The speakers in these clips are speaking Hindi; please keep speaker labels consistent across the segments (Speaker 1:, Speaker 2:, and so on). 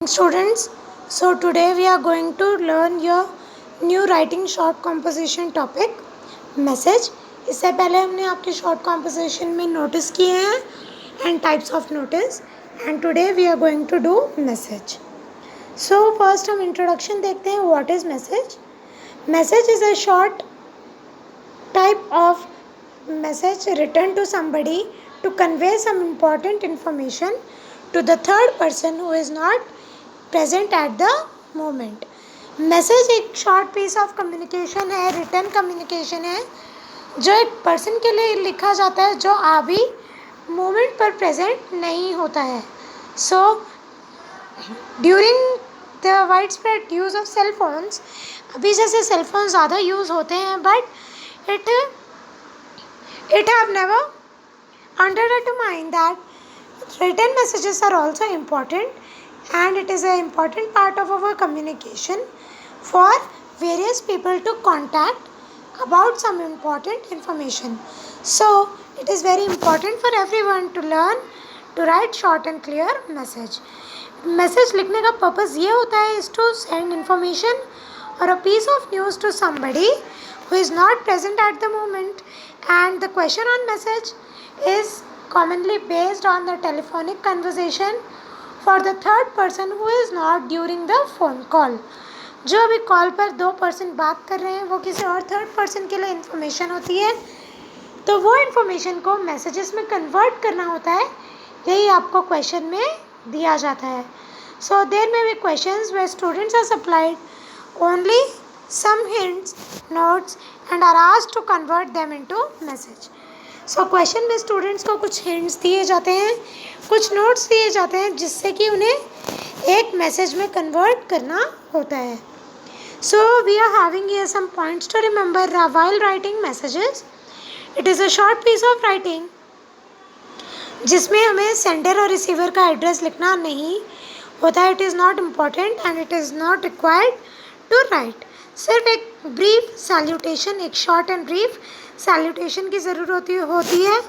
Speaker 1: Students, so today we are going to learn your new writing short composition topic message. इससे पहले हमने आपके short composition में notice किए हैं and types of notice, and today we are going to do message. So first हम introduction देखते हैं. What is message? Message is a short type of message written to somebody to convey some important information to the third person who is not present at the moment. Message एक शॉर्ट पीस ऑफ कम्युनिकेशन है, रिटर्न कम्युनिकेशन है जो एक पर्सन के लिए लिखा जाता है जो अभी मोमेंट पर प्रेजेंट नहीं होता है. So during the wide spread use of cell phones, अभी जैसे सेल फोन ज़्यादा यूज़ होते हैं, but it have never understood to mind that written messages are also important, and it is an important part of our communication for various people to contact about some important information. So it is very important for everyone to learn to write short and clear message. Message लिखने का purpose ये होता है is to send information or a piece of news to somebody who is not present at the moment, and the question on message is commonly based on the telephonic conversation for the third person who is not during the phone call. जो अभी कॉल पर दो पर्सन बात कर रहे हैं वो किसी और थर्ड पर्सन के लिए इन्फॉर्मेशन होती है, तो वो इन्फॉर्मेशन को मैसेजेस में कन्वर्ट करना होता है. यही आपको क्वेश्चन में दिया जाता है. So there may be questions where students are supplied only some hints, notes and are asked to convert them into message. So question में स्टूडेंट्स को कुछ हिंट्स दिए जाते हैं, कुछ नोट्स दिए जाते हैं जिससे कि उन्हें एक मैसेज में कन्वर्ट करना होता है. So we are having here some points to remember while writing messages. It is a short piece of writing जिसमें हमें सेंडर और रिसीवर का एड्रेस लिखना नहीं होता है. It is not important and it is not required to write. सिर्फ एक ब्रीफ सैल्यूटेशन, एक शॉर्ट एंड ब्रीफ सैल्यूटेशन की ज़रूरत होती है.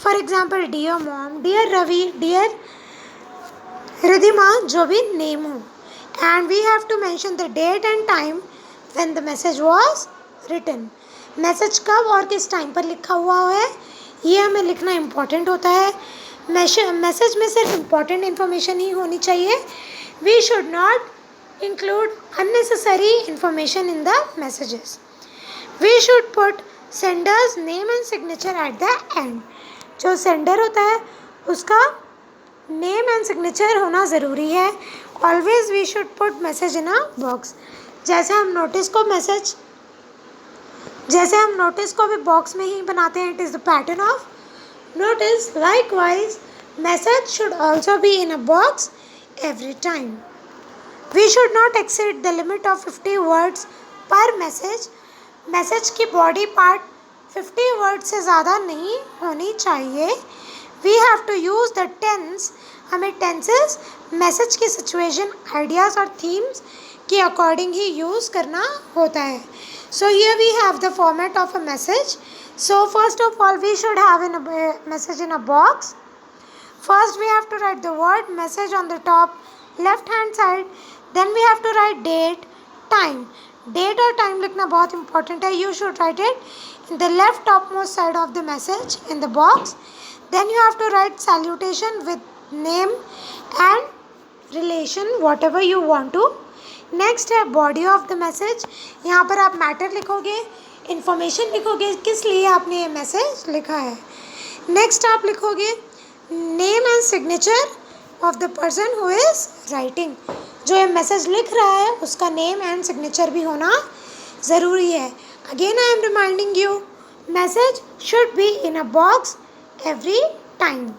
Speaker 1: For example dear mom, dear Ravi, dear Ridhima, जो भी नेम हो, and we have to mention the date and time when the message was written. Message कब और किस टाइम पर लिखा हुआ है ये हमें लिखना इम्पॉर्टेंट होता है. मैसेज में सिर्फ इम्पॉर्टेंट इन्फॉर्मेशन ही होनी चाहिए. We should not include unnecessary information in the messages. We should put sender's name and signature at the end. जो sender होता है उसका name and signature होना ज़रूरी है. Always we should put message in a box. जैसे हम नोटिस को भी बॉक्स में ही बनाते हैं. It is the pattern of notice. Likewise, message should also be in a box every time. We should not exceed the limit of 50 words per message. Message की बॉडी पार्ट 50 वर्ड से ज़्यादा नहीं होनी चाहिए. We have to use the tense. हमें टेंसेस मैसेज की सिचुएशन, आइडियाज़ और थीम्स के अकॉर्डिंग ही यूज़ करना होता है. So here we have the format of a message. So first of all we should have a message in a box. First we have to write the word message on the top left hand side. Then we have to write date, time. Date और time लिखना बहुत important है. You should write it in the left topmost side of the message in the box. Then you have to write salutation with name and relation, whatever you want to. Next है body of the message. यहाँ पर आप matter लिखोगे, information लिखोगे किस लिए आपने ये मैसेज लिखा है. Next आप लिखोगे name and signature of the person who is writing. जो ये मैसेज लिख रहा है उसका नेम एंड सिग्नेचर भी होना ज़रूरी है. Again I am reminding you, message should be in a box every time.